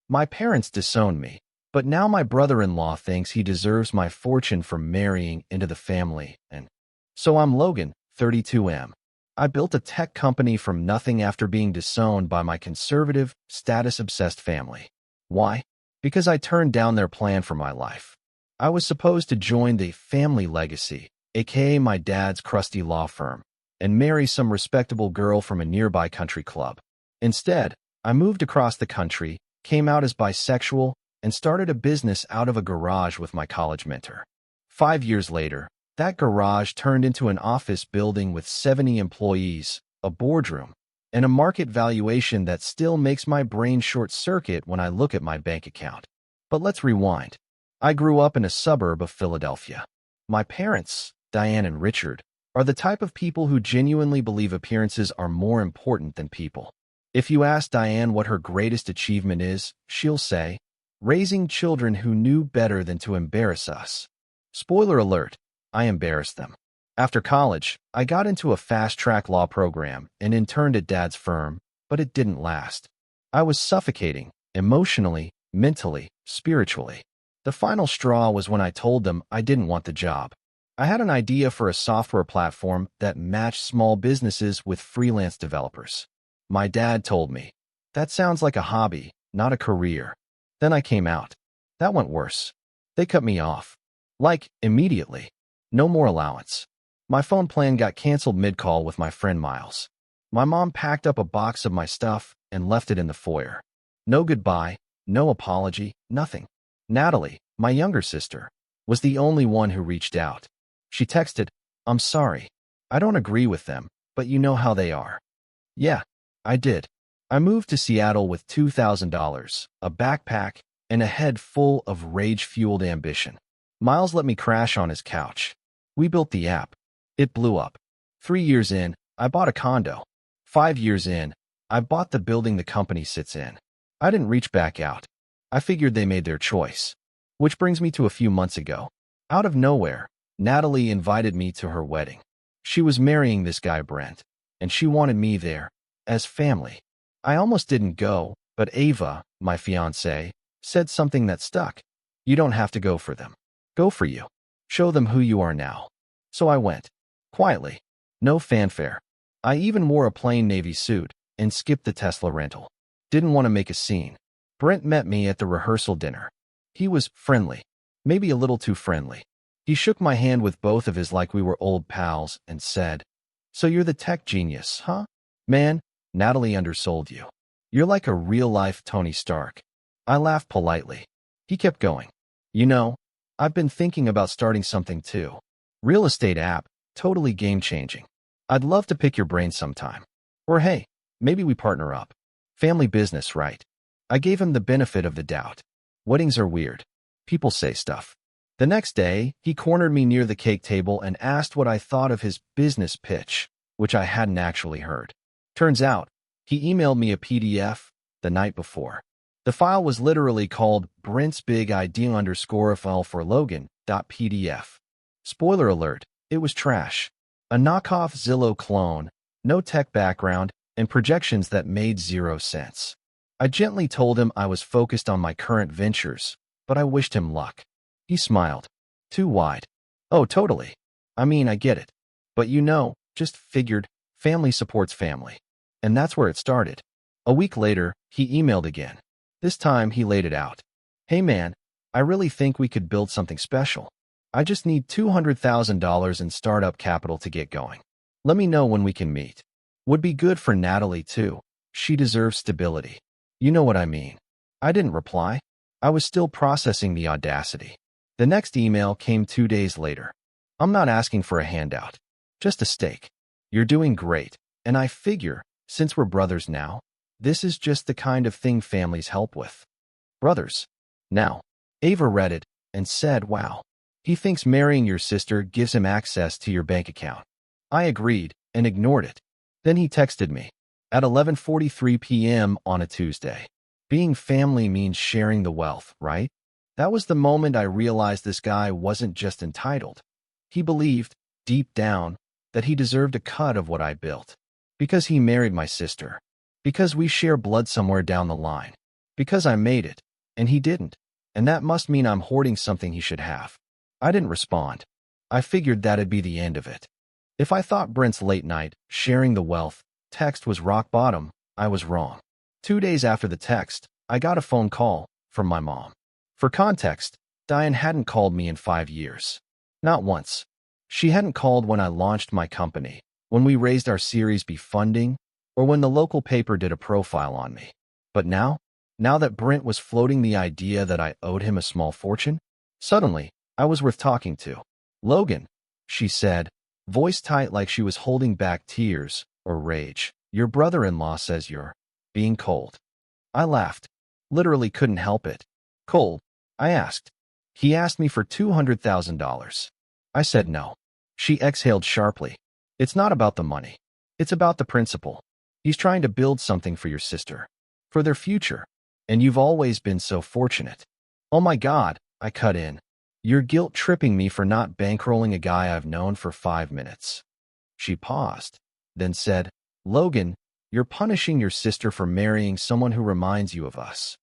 My parents disowned me, but now my brother-in-law thinks he deserves my fortune for marrying into the family, and so I'm Logan, 32M. I built a tech company from nothing after being disowned by my conservative, status-obsessed family. Why? Because I turned down their plan for my life. I was supposed to join the family legacy, aka my dad's crusty law firm, and marry some respectable girl from a nearby country club. Instead, I moved across the country, came out as bisexual, and started a business out of a garage with my college mentor. 5 years later, that garage turned into an office building with 70 employees, a boardroom, and a market valuation that still makes my brain short-circuit when I look at my bank account. But let's rewind. I grew up in a suburb of Philadelphia. My parents, Diane and Richard, are the type of people who genuinely believe appearances are more important than people. If you ask Diane what her greatest achievement is, she'll say, raising children who knew better than to embarrass us. Spoiler alert, I embarrassed them. After college, I got into a fast-track law program and interned at Dad's firm, but it didn't last. I was suffocating, emotionally, mentally, spiritually. The final straw was when I told them I didn't want the job. I had an idea for a software platform that matched small businesses with freelance developers. My dad told me, that sounds like a hobby, not a career. Then I came out. That went worse. They cut me off. Like, immediately. No more allowance. My phone plan got canceled mid-call with my friend Miles. My mom packed up a box of my stuff and left it in the foyer. No goodbye, no apology, nothing. Natalie, my younger sister, was the only one who reached out. She texted, I'm sorry. I don't agree with them, but you know how they are. Yeah, I did. I moved to Seattle with $2,000, a backpack, and a head full of rage-fueled ambition. Miles let me crash on his couch. We built the app. It blew up. 3 years in, I bought a condo. 5 years in, I bought the building the company sits in. I didn't reach back out. I figured they made their choice. Which brings me to a few months ago. Out of nowhere, Natalie invited me to her wedding. She was marrying this guy Brent, and she wanted me there, as family. I almost didn't go, but Ava, my fiancée, said something that stuck. You don't have to go for them. Go for you. Show them who you are now. So I went. Quietly. No fanfare. I even wore a plain navy suit and skipped the Tesla rental. Didn't want to make a scene. Brent met me at the rehearsal dinner. He was friendly. Maybe a little too friendly. He shook my hand with both of his like we were old pals and said, So you're the tech genius, huh? Man, Natalie undersold you. You're like a real-life Tony Stark. I laughed politely. He kept going. You know, I've been thinking about starting something too. Real estate app, totally game-changing. I'd love to pick your brain sometime. Or hey, maybe we partner up. Family business, right? I gave him the benefit of the doubt. Weddings are weird. People say stuff. The next day, he cornered me near the cake table and asked what I thought of his business pitch, which I hadn't actually heard. Turns out, he emailed me a PDF the night before. The file was literally called Brent's Big Idea _file for Logan.pdf. Spoiler alert, it was trash. A knockoff Zillow clone, no tech background, and projections that made 0 sense. I gently told him I was focused on my current ventures, but I wished him luck. He smiled. Too wide. Oh, totally. I mean, I get it. But you know, just figured, family supports family. And that's where it started. A week later, he emailed again. This time, he laid it out. Hey man, I really think we could build something special. I just need $200,000 in startup capital to get going. Let me know when we can meet. Would be good for Natalie too. She deserves stability. You know what I mean. I didn't reply. I was still processing the audacity. The next email came 2 days later. I'm not asking for a handout. Just a steak. You're doing great. And I figure, since we're brothers now, this is just the kind of thing families help with. Brothers. Now, Ava read it and said, wow. He thinks marrying your sister gives him access to your bank account. I agreed and ignored it. Then he texted me at 11:43 p.m. on a Tuesday. Being family means sharing the wealth, right? That was the moment I realized this guy wasn't just entitled. He believed, deep down, that he deserved a cut of what I built. Because he married my sister. Because we share blood somewhere down the line. Because I made it, and he didn't. And that must mean I'm hoarding something he should have. I didn't respond. I figured that'd be the end of it. If I thought Brent's late night, sharing the wealth, text was rock bottom, I was wrong. 2 days after the text, I got a phone call from my mom. For context, Diane hadn't called me in 5 years. Not once. She hadn't called when I launched my company, when we raised our Series B funding, or when the local paper did a profile on me. But now that Brent was floating the idea that I owed him a small fortune, suddenly, I was worth talking to. Logan, she said, voice tight like she was holding back tears or rage. Your brother-in-law says you're being cold. I laughed. Literally couldn't help it. Cold? I asked. He asked me for $200,000. I said no. She exhaled sharply. It's not about the money. It's about the principle. He's trying to build something for your sister. For their future. And you've always been so fortunate. Oh my God, I cut in. You're guilt-tripping me for not bankrolling a guy I've known for 5 minutes. She paused, then said, Logan, you're punishing your sister for marrying someone who reminds you of us.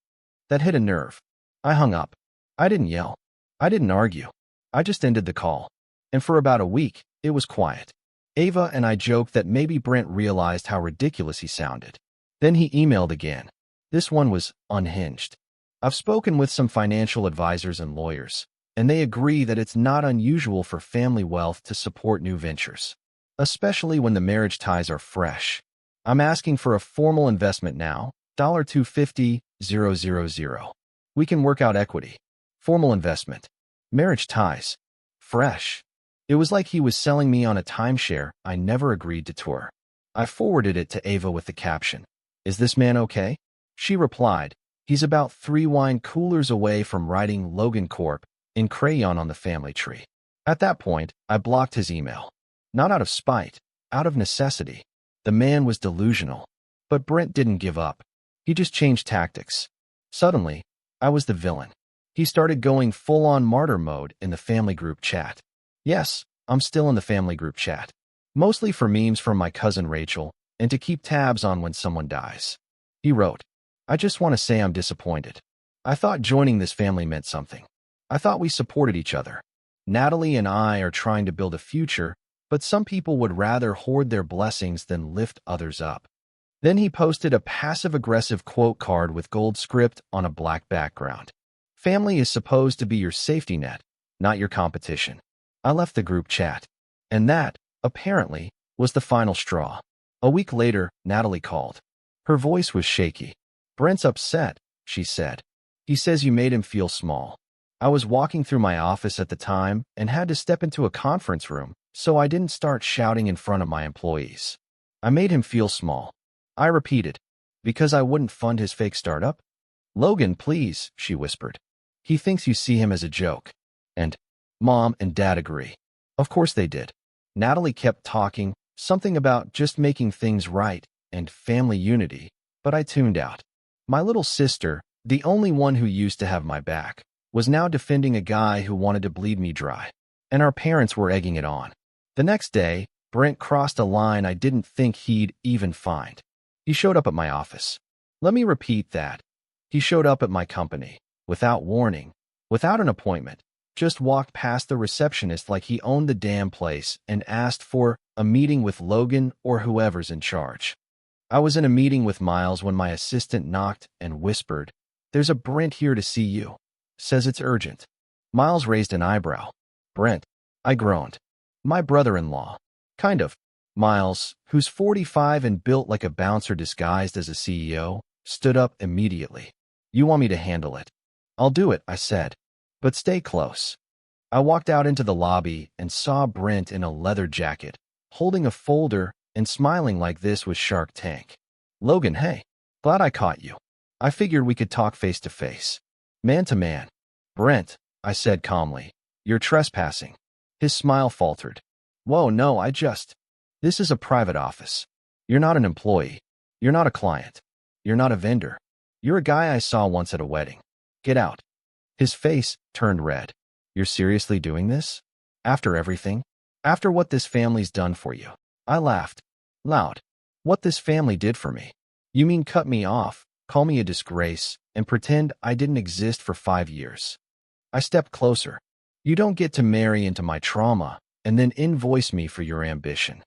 That hit a nerve. I hung up. I didn't yell. I didn't argue. I just ended the call. And for about a week, it was quiet. Ava and I joked that maybe Brent realized how ridiculous he sounded. Then he emailed again. This one was unhinged. I've spoken with some financial advisors and lawyers, and they agree that it's not unusual for family wealth to support new ventures, especially when the marriage ties are fresh. I'm asking for a formal investment now, $250,000. We can work out equity. Formal investment. Marriage ties. Fresh. It was like he was selling me on a timeshare I never agreed to tour. I forwarded it to Ava with the caption, Is this man okay? She replied, He's about 3 wine coolers away from writing Logan Corp. In crayon on the family tree. At that point, I blocked his email. Not out of spite, out of necessity. The man was delusional. But Brent didn't give up. He just changed tactics. Suddenly, I was the villain. He started going full-on martyr mode in the family group chat. Yes, I'm still in the family group chat. Mostly for memes from my cousin Rachel, and to keep tabs on when someone dies. He wrote, I just want to say I'm disappointed. I thought joining this family meant something. I thought we supported each other. Natalie and I are trying to build a future, but some people would rather hoard their blessings than lift others up. Then he posted a passive-aggressive quote card with gold script on a black background. Family is supposed to be your safety net, not your competition. I left the group chat. And that, apparently, was the final straw. A week later, Natalie called. Her voice was shaky. Brent's upset, she said. He says you made him feel small. I was walking through my office at the time and had to step into a conference room, so I didn't start shouting in front of my employees. I made him feel small. I repeated, because I wouldn't fund his fake startup? Logan, please, she whispered. He thinks you see him as a joke. And Mom and Dad agree. Of course they did. Natalie kept talking, something about just making things right and family unity, but I tuned out. My little sister, the only one who used to have my back, was now defending a guy who wanted to bleed me dry. And our parents were egging it on. The next day, Brent crossed a line I didn't think he'd even find. He showed up at my office. Let me repeat that. He showed up at my company, without warning, without an appointment, just walked past the receptionist like he owned the damn place and asked for a meeting with Logan or whoever's in charge. I was in a meeting with Miles when my assistant knocked and whispered, There's a Brent here to see you. Says it's urgent. Miles raised an eyebrow. Brent. I groaned. My brother-in-law. Kind of. Miles, who's 45 and built like a bouncer disguised as a CEO, stood up immediately. You want me to handle it? I'll do it, I said. But stay close. I walked out into the lobby and saw Brent in a leather jacket, holding a folder and smiling like this was Shark Tank. Logan, hey. Glad I caught you. I figured we could talk face to face. Man to man. Brent, I said calmly, you're trespassing. His smile faltered. Whoa, no, This is a private office. You're not an employee. You're not a client. You're not a vendor. You're a guy I saw once at a wedding. Get out. His face turned red. You're seriously doing this? After everything? After what this family's done for you? I laughed. Loud. What this family did for me? You mean cut me off, call me a disgrace, and pretend I didn't exist for 5 years. I stepped closer. You don't get to marry into my trauma and then invoice me for your ambition.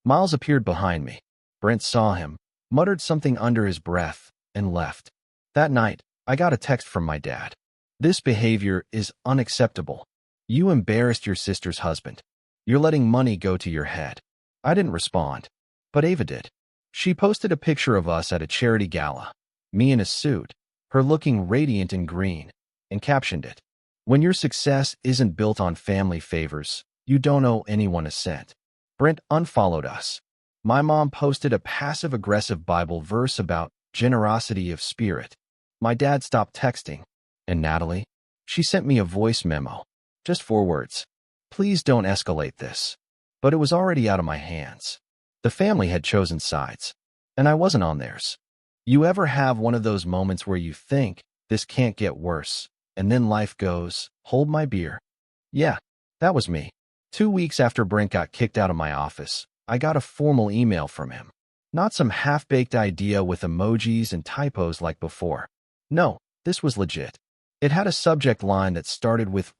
Miles appeared behind me. Brent saw him, muttered something under his breath, and left. That night, I got a text from my dad. This behavior is unacceptable. You embarrassed your sister's husband. You're letting money go to your head. I didn't respond, but Ava did. She posted a picture of us at a charity gala, me in a suit, her looking radiant in green, and captioned it, "When your success isn't built on family favors, you don't owe anyone a cent." Brent unfollowed us. My mom posted a passive-aggressive Bible verse about generosity of spirit. My dad stopped texting. And Natalie? She sent me a voice memo. Just 4 words. "Please don't escalate this." But it was already out of my hands. The family had chosen sides, and I wasn't on theirs. You ever have one of those moments where you think, this can't get worse, and then life goes, "Hold my beer"? Yeah, that was me. 2 weeks after Brent got kicked out of my office, I got a formal email from him. Not some half-baked idea with emojis and typos like before. No, this was legit. It had a subject line that started with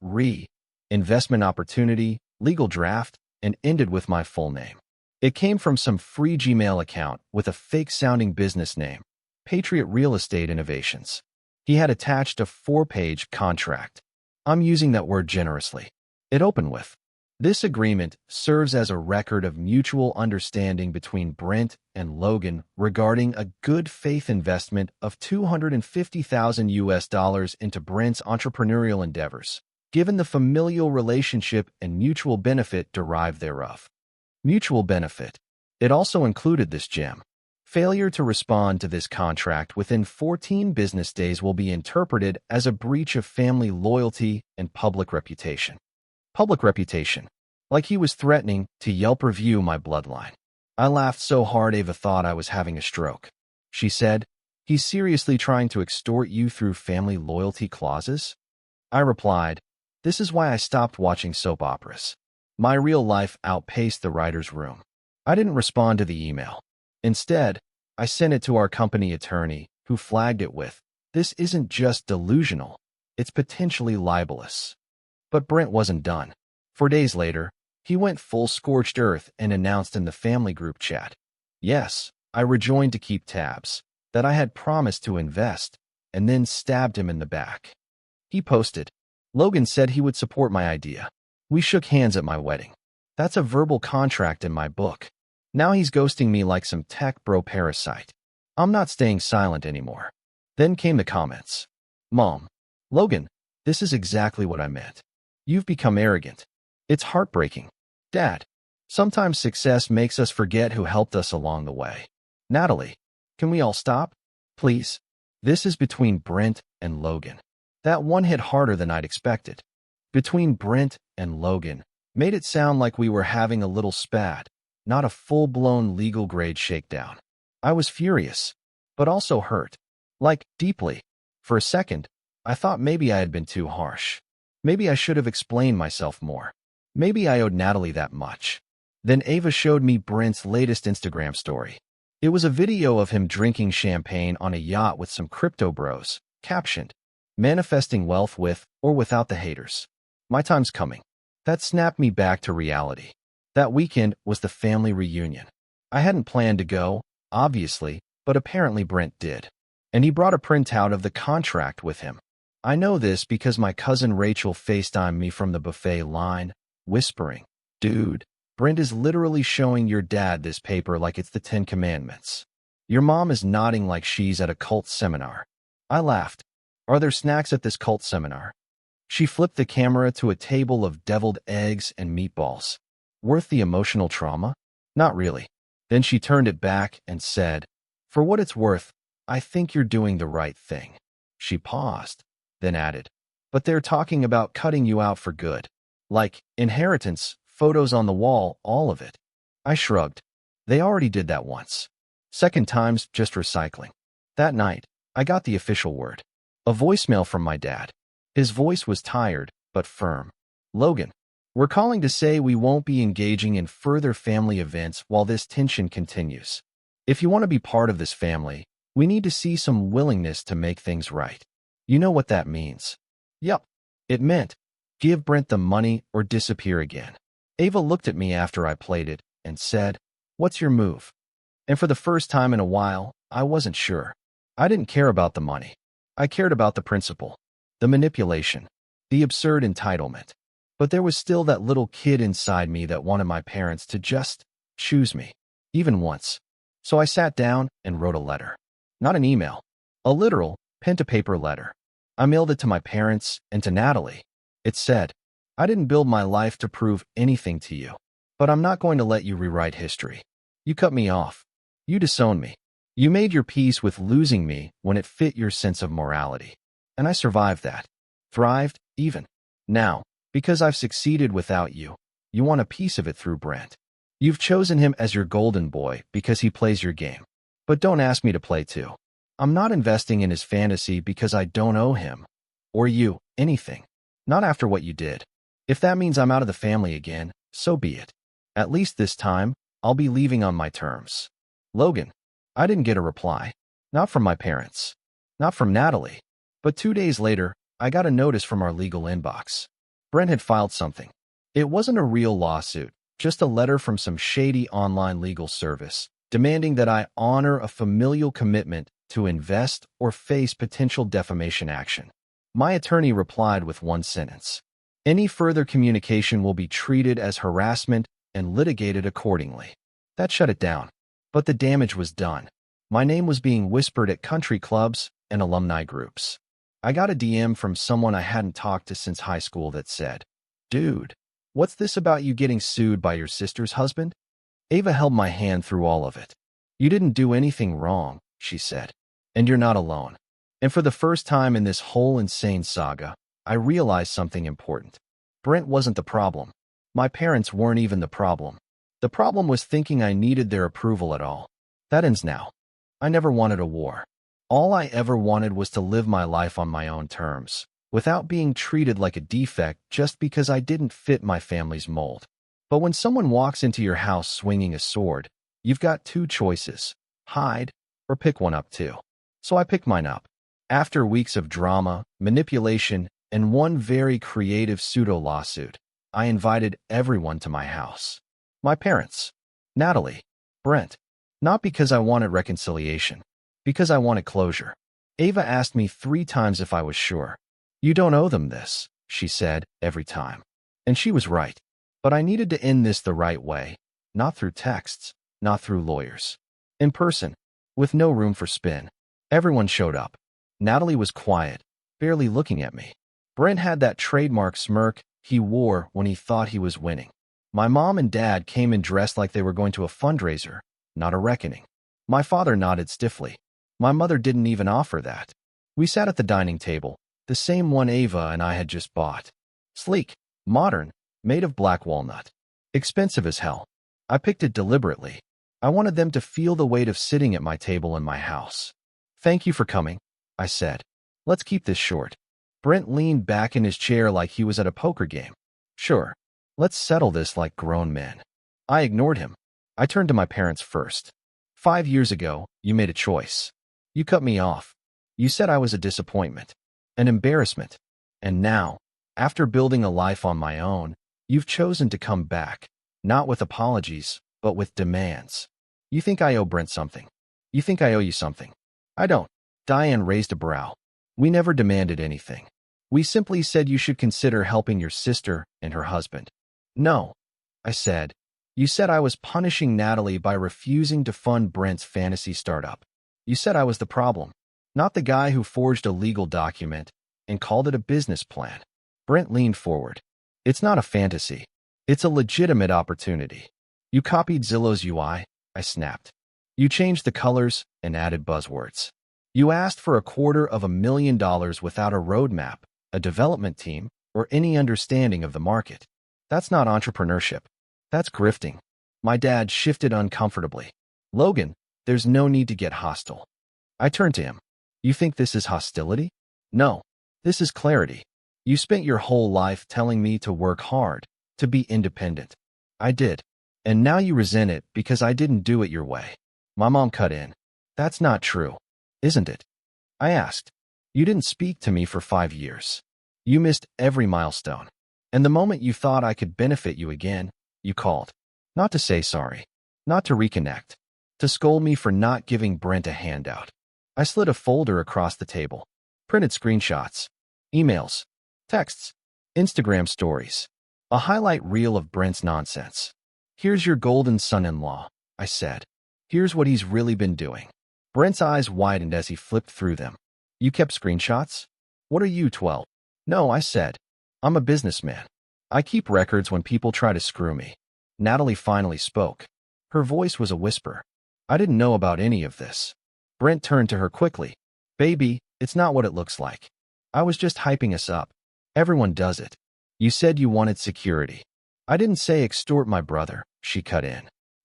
investment opportunity, legal draft, and ended with my full name. It came from some free Gmail account with a fake-sounding business name, Patriot Real Estate Innovations. He had attached a 4-page contract. I'm using that word generously. It opened with, "This agreement serves as a record of mutual understanding between Brent and Logan regarding a good faith investment of $250,000 into Brent's entrepreneurial endeavors, given the familial relationship and mutual benefit derived thereof." Mutual benefit. It also included this gem. Failure to respond to this contract within 14 business days will be interpreted as a breach of family loyalty and public reputation. Public reputation. Like he was threatening to Yelp review my bloodline. I laughed so hard Ava thought I was having a stroke. She said, "He's seriously trying to extort you through family loyalty clauses?" I replied, "This is why I stopped watching soap operas. My real life outpaced the writer's room." I didn't respond to the email. Instead, I sent it to our company attorney, who flagged it with, "This isn't just delusional, it's potentially libelous." But Brent wasn't done. 4 days later, he went full scorched earth and announced in the family group chat, yes, I rejoined to keep tabs, that I had promised to invest, and then stabbed him in the back. He posted, "Logan said he would support my idea. We shook hands at my wedding. That's a verbal contract in my book. Now he's ghosting me like some tech bro parasite. I'm not staying silent anymore." Then came the comments. "Mom, Logan, this is exactly what I meant. You've become arrogant. It's heartbreaking. Dad, sometimes success makes us forget who helped us along the way. Natalie, can we all stop? Please. This is between Brent and Logan." That one hit harder than I'd expected. Between Brent and Logan made it sound like we were having a little spat, not a full-blown legal-grade shakedown. I was furious, but also hurt. Like, deeply. For a second, I thought maybe I had been too harsh. Maybe I should have explained myself more. Maybe I owed Natalie that much. Then Ava showed me Brent's latest Instagram story. It was a video of him drinking champagne on a yacht with some crypto bros, captioned, "Manifesting wealth with or without the haters. My time's coming." That snapped me back to reality. That weekend was the family reunion. I hadn't planned to go, obviously, but apparently Brent did. And he brought a printout of the contract with him. I know this because my cousin Rachel FaceTimed me from the buffet line, whispering, "Dude, Brent is literally showing your dad this paper like it's the 10 Commandments. Your mom is nodding like she's at a cult seminar." I laughed. "Are there snacks at this cult seminar?" She flipped the camera to a table of deviled eggs and meatballs. Worth the emotional trauma? Not really. Then she turned it back and said, "For what it's worth, I think you're doing the right thing." She paused, then added, "But they're talking about cutting you out for good. Like, inheritance, photos on the wall, all of it." I shrugged. They already did that once. Second time's just recycling. That night, I got the official word. A voicemail from my dad. His voice was tired, but firm. "Logan, we're calling to say we won't be engaging in further family events while this tension continues. If you want to be part of this family, We need to see some willingness to make things right. You know what that means. Yup. It meant, give Brent the money or disappear again. Ava looked at me after I played it and said, "What's your move?" And for the first time in a while, I wasn't sure. I didn't care about the money. I cared about the principle, the manipulation, the absurd entitlement. But there was still that little kid inside me that wanted my parents to just choose me, even once. So I sat down and wrote a letter. Not an email, a literal pen-to-paper letter. I mailed it to my parents and to Natalie. It said, "I didn't build my life to prove anything to you, but I'm not going to let you rewrite history. You cut me off. You disowned me. You made your peace with losing me when it fit your sense of morality. And I survived that. Thrived, even. Now, because I've succeeded without you, you want a piece of it through Brent. You've chosen him as your golden boy because he plays your game. But don't ask me to play too. I'm not investing in his fantasy because I don't owe him, or you, anything. Not after what you did. If that means I'm out of the family again, so be it. At least this time, I'll be leaving on my terms. Logan." I didn't get a reply. Not from my parents. Not from Natalie. But 2 days later, I got a notice from our legal inbox. Brent had filed something. It wasn't a real lawsuit, just a letter from some shady online legal service, demanding that I honor a familial commitment to invest or face potential defamation action. My attorney replied with one sentence. "Any further communication will be treated as harassment and litigated accordingly." That shut it down. But the damage was done. My name was being whispered at country clubs and alumni groups. I got a DM from someone I hadn't talked to since high school that said, "Dude, what's this about you getting sued by your sister's husband?" Ava held my hand through all of it. "You didn't do anything wrong," she said. "And you're not alone." And for the first time in this whole insane saga, I realized something important. Brent wasn't the problem. My parents weren't even the problem. The problem was thinking I needed their approval at all. That ends now. I never wanted a war. All I ever wanted was to live my life on my own terms, without being treated like a defect just because I didn't fit my family's mold. But when someone walks into your house swinging a sword, you've got two choices: hide or pick one up too. So I picked mine up. After weeks of drama, manipulation, and one very creative pseudo-lawsuit, I invited everyone to my house. My parents, Natalie, Brent. Not because I wanted reconciliation, because I wanted closure. Ava asked me 3 times if I was sure. "You don't owe them this," she said every time. And she was right. But I needed to end this the right way, not through texts, not through lawyers. In person, with no room for spin. Everyone showed up. Natalie was quiet, barely looking at me. Brent had that trademark smirk he wore when he thought he was winning. My mom and dad came in dressed like they were going to a fundraiser, not a reckoning. My father nodded stiffly. My mother didn't even offer that. We sat at the dining table, the same one Ava and I had just bought. Sleek, modern, made of black walnut. Expensive as hell. I picked it deliberately. I wanted them to feel the weight of sitting at my table in my house. "Thank you for coming," I said. "Let's keep this short." Brent leaned back in his chair like he was at a poker game. "Sure. Let's settle this like grown men." I ignored him. I turned to my parents first. 5 years ago, you made a choice. You cut me off. You said I was a disappointment, an embarrassment. And now, after building a life on my own, you've chosen to come back, not with apologies, but with demands. You think I owe Brent something. You think I owe you something. I don't. Diane raised a brow. We never demanded anything. We simply said you should consider helping your sister and her husband. No, I said. You said I was punishing Natalie by refusing to fund Brent's fantasy startup. You said I was the problem, not the guy who forged a legal document and called it a business plan. Brent leaned forward. It's not a fantasy. It's a legitimate opportunity. You copied Zillow's UI, I snapped. You changed the colors and added buzzwords. You asked for $250,000 without a roadmap, a development team, or any understanding of the market. That's not entrepreneurship. That's grifting. My dad shifted uncomfortably. Logan, there's no need to get hostile. I turned to him. You think this is hostility? No. This is clarity. You spent your whole life telling me to work hard, to be independent. I did. And now you resent it because I didn't do it your way. My mom cut in. That's not true. isn't it? I asked. You didn't speak to me for 5 years. You missed every milestone. And the moment you thought I could benefit you again, you called. Not to say sorry. Not to reconnect. To scold me for not giving Brent a handout. I slid a folder across the table. Printed screenshots. Emails. Texts. Instagram stories. A highlight reel of Brent's nonsense. Here's your golden son-in-law, I said. Here's what he's really been doing. Brent's eyes widened as he flipped through them. You kept screenshots? What are you, 12? No, I said. I'm a businessman. I keep records when people try to screw me. Natalie finally spoke. Her voice was a whisper. I didn't know about any of this. Brent turned to her quickly. Baby, it's not what it looks like. I was just hyping us up. Everyone does it. You said you wanted security. I didn't say extort my brother, she cut in.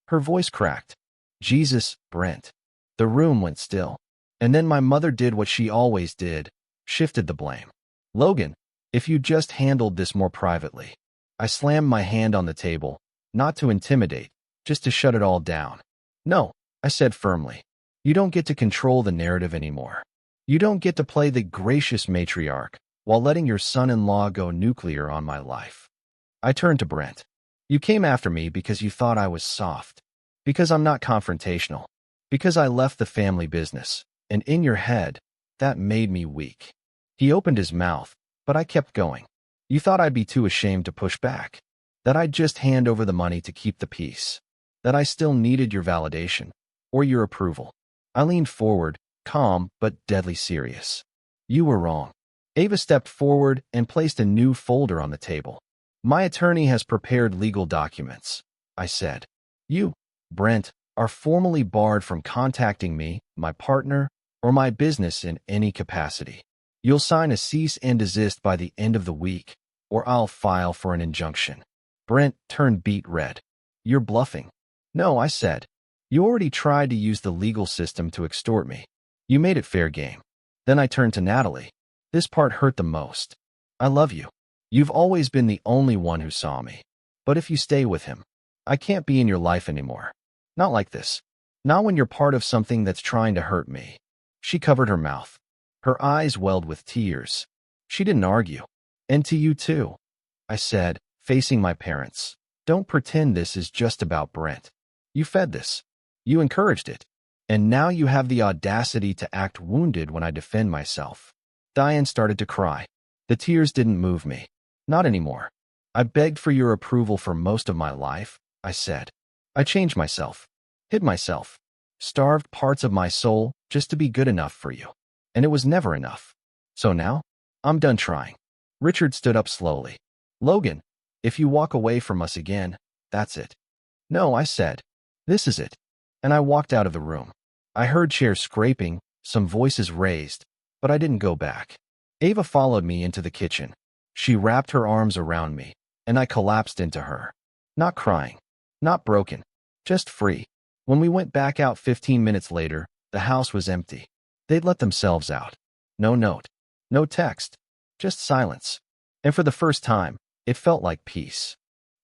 Her voice cracked. Jesus, Brent. The room went still. And then my mother did what she always did, shifted the blame. Logan, if you just handled this more privately. I slammed my hand on the table, not to intimidate, just to shut it all down. No, I said firmly. You don't get to control the narrative anymore. You don't get to play the gracious matriarch while letting your son-in-law go nuclear on my life. I turned to Brent. You came after me because you thought I was soft. Because I'm not confrontational. Because I left the family business. And in your head, that made me weak. He opened his mouth, but I kept going. You thought I'd be too ashamed to push back. That I'd just hand over the money to keep the peace. That I still needed your validation. Or your approval. I leaned forward, calm but deadly serious. You were wrong. Ava stepped forward and placed a new folder on the table. My attorney has prepared legal documents, I said. You, Brent, are formally barred from contacting me, my partner, or my business in any capacity. You'll sign a cease and desist by the end of the week, or I'll file for an injunction. Brent turned beet red. You're bluffing. No, I said. You already tried to use the legal system to extort me. You made it fair game. Then I turned to Natalie. This part hurt the most. I love you. You've always been the only one who saw me. But if you stay with him, I can't be in your life anymore. Not like this. Not when you're part of something that's trying to hurt me. She covered her mouth. Her eyes welled with tears. She didn't argue. And to you too, I said, facing my parents. Don't pretend this is just about Brent. You fed this. You encouraged it. And now you have the audacity to act wounded when I defend myself. Diane started to cry. The tears didn't move me. Not anymore. I begged for your approval for most of my life, I said. I changed myself. Hid myself. Starved parts of my soul just to be good enough for you. And it was never enough. So now, I'm done trying. Richard stood up slowly. Logan, if you walk away from us again, that's it. No, I said. This is it. And I walked out of the room. I heard chairs scraping, some voices raised, but I didn't go back. Ava followed me into the kitchen. She wrapped her arms around me, and I collapsed into her. Not crying. Not broken. Just free. When we went back out 15 minutes later, the house was empty. They'd let themselves out. No note. No text. Just silence. And for the first time, it felt like peace.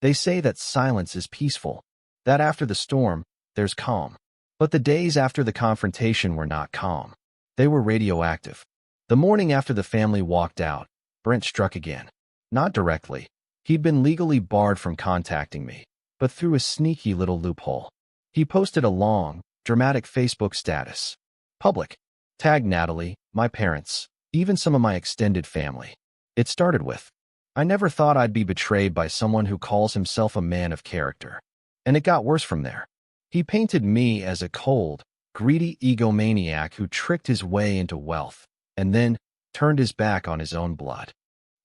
They say that silence is peaceful. That after the storm, there's calm. But the days after the confrontation were not calm. They were radioactive. The morning after the family walked out, Brent struck again. Not directly. He'd been legally barred from contacting me, but through a sneaky little loophole. He posted a long, dramatic Facebook status. Public. Tagged Natalie, my parents, even some of my extended family. It started with, I never thought I'd be betrayed by someone who calls himself a man of character. And it got worse from there. He painted me as a cold, greedy egomaniac who tricked his way into wealth, and then turned his back on his own blood.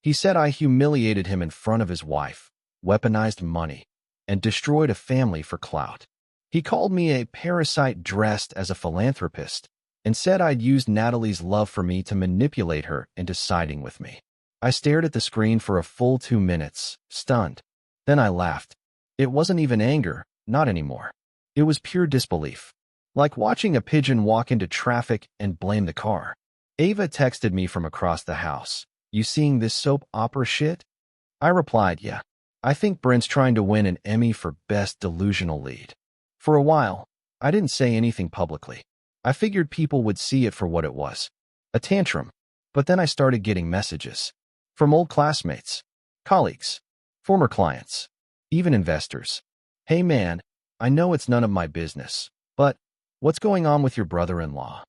He said I humiliated him in front of his wife, weaponized money, and destroyed a family for clout. He called me a parasite dressed as a philanthropist, and said I'd used Natalie's love for me to manipulate her into siding with me. I stared at the screen for a full 2 minutes, stunned. Then I laughed. It wasn't even anger, not anymore. It was pure disbelief. Like watching a pigeon walk into traffic and blame the car. Ava texted me from across the house. You seeing this soap opera shit? I replied, yeah. I think Brent's trying to win an Emmy for Best Delusional Lead. For a while, I didn't say anything publicly. I figured people would see it for what it was, a tantrum. But then I started getting messages from old classmates, colleagues, former clients, even investors. Hey man, I know it's none of my business, but what's going on with your brother-in-law?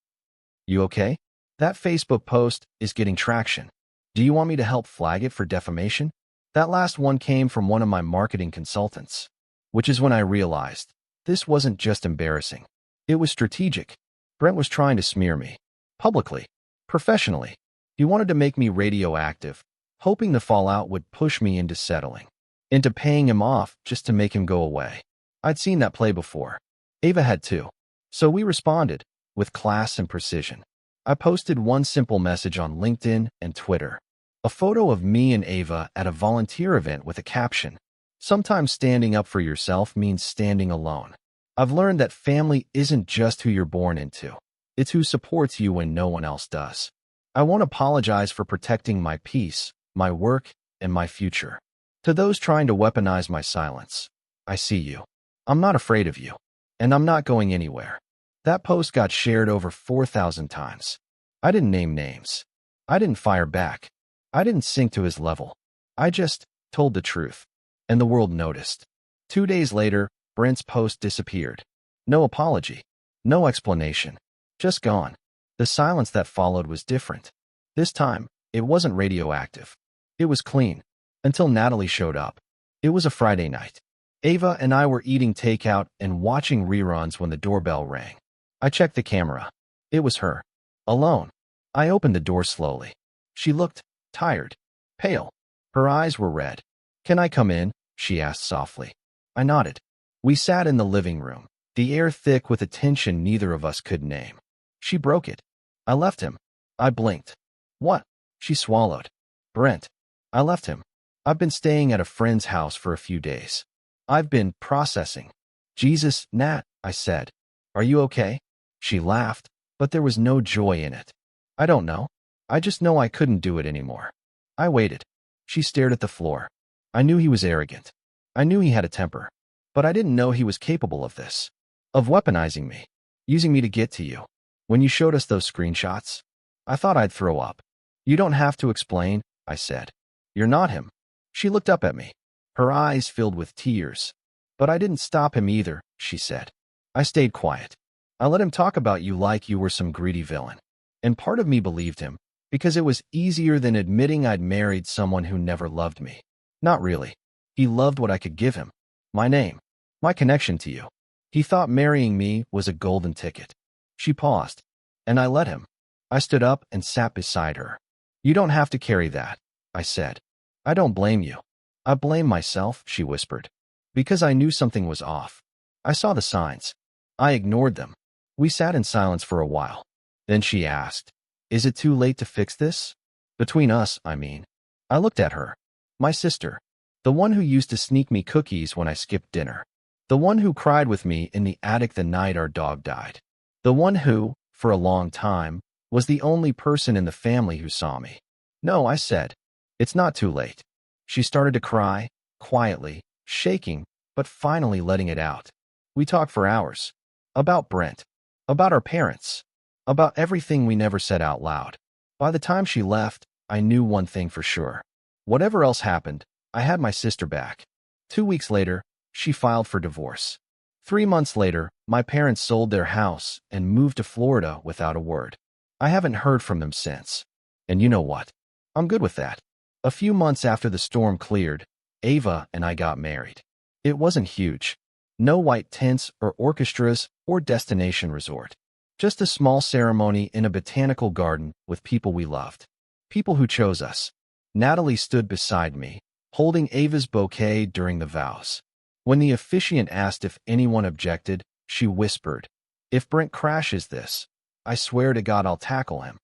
You okay? That Facebook post is getting traction. Do you want me to help flag it for defamation? That last one came from one of my marketing consultants, which is when I realized this wasn't just embarrassing. It was strategic. Brent was trying to smear me, publicly, professionally. He wanted to make me radioactive, hoping the fallout would push me into settling, into paying him off just to make him go away. I'd seen that play before. Ava had too. So we responded, with class and precision. I posted one simple message on LinkedIn and Twitter. A photo of me and Ava at a volunteer event with a caption. Sometimes standing up for yourself means standing alone. I've learned that family isn't just who you're born into. It's who supports you when no one else does. I won't apologize for protecting my peace, my work, and my future. To those trying to weaponize my silence, I see you. I'm not afraid of you. And I'm not going anywhere. That post got shared over 4,000 times. I didn't name names. I didn't fire back. I didn't sink to his level. I just told the truth. And the world noticed. 2 days later, Brent's post disappeared. No apology. No explanation. Just gone. The silence that followed was different. This time, it wasn't radioactive. It was clean. Until Natalie showed up. It was a Friday night. Ava and I were eating takeout and watching reruns when the doorbell rang. I checked the camera. It was her. Alone. I opened the door slowly. She looked tired, pale. Her eyes were red. "Can I come in?" she asked softly. I nodded. We sat in the living room, the air thick with a tension neither of us could name. She broke it. "I left him." I blinked. "What?" She swallowed. "Brent. I left him. I've been staying at a friend's house for a few days. I've been processing." "Jesus, Nat," I said. "Are you okay?" She laughed, but there was no joy in it. "I don't know. I just know I couldn't do it anymore." I waited. She stared at the floor. I knew he was arrogant. I knew he had a temper. But I didn't know he was capable of this. Of weaponizing me. Using me to get to you. When you showed us those screenshots, I thought I'd throw up. "You don't have to explain," I said. "You're not him." She looked up at me. Her eyes filled with tears. "But I didn't stop him either," she said. I stayed quiet. I let him talk about you like you were some greedy villain. And part of me believed him, because it was easier than admitting I'd married someone who never loved me. Not really. He loved what I could give him. My name. My connection to you. He thought marrying me was a golden ticket. She paused. And I let him. I stood up and sat beside her. "You don't have to carry that," I said. "I don't blame you." "I blame myself," she whispered. "Because I knew something was off. I saw the signs. I ignored them." We sat in silence for a while. Then she asked, "Is it too late to fix this? Between us, I mean." I looked at her. My sister. The one who used to sneak me cookies when I skipped dinner. The one who cried with me in the attic the night our dog died. The one who, for a long time, was the only person in the family who saw me. "No," I said. "It's not too late." She started to cry, quietly, shaking, but finally letting it out. We talked for hours. About Brent. About our parents. About everything we never said out loud. By the time she left, I knew one thing for sure. Whatever else happened, I had my sister back. 2 weeks later, she filed for divorce. 3 months later, my parents sold their house and moved to Florida without a word. I haven't heard from them since. And you know what? I'm good with that. A few months after the storm cleared, Ava and I got married. It wasn't huge. No white tents or orchestras or destination resort. Just a small ceremony in a botanical garden with people we loved. People who chose us. Natalie stood beside me, holding Ava's bouquet during the vows. When the officiant asked if anyone objected, she whispered, "If Brent crashes this, I swear to God I'll tackle him."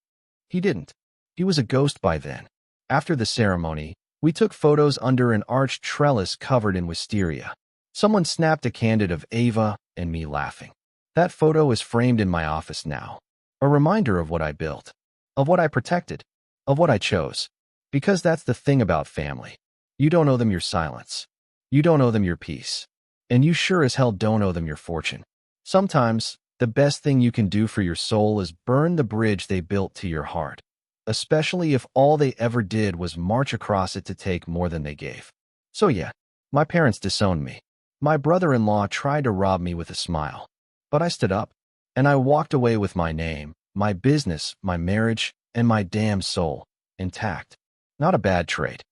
He didn't. He was a ghost by then. After the ceremony, we took photos under an arched trellis covered in wisteria. Someone snapped a candid of Ava and me laughing. That photo is framed in my office now. A reminder of what I built, of what I protected, of what I chose. Because that's the thing about family. You don't owe them your silence. You don't owe them your peace. And you sure as hell don't owe them your fortune. Sometimes, The best thing you can do for your soul is burn the bridge they built to your heart, especially if all they ever did was march across it to take more than they gave. So yeah, my parents disowned me. My brother-in-law tried to rob me with a smile, but I stood up, and I walked away with my name, my business, my marriage, and my damn soul intact. Not a bad trait.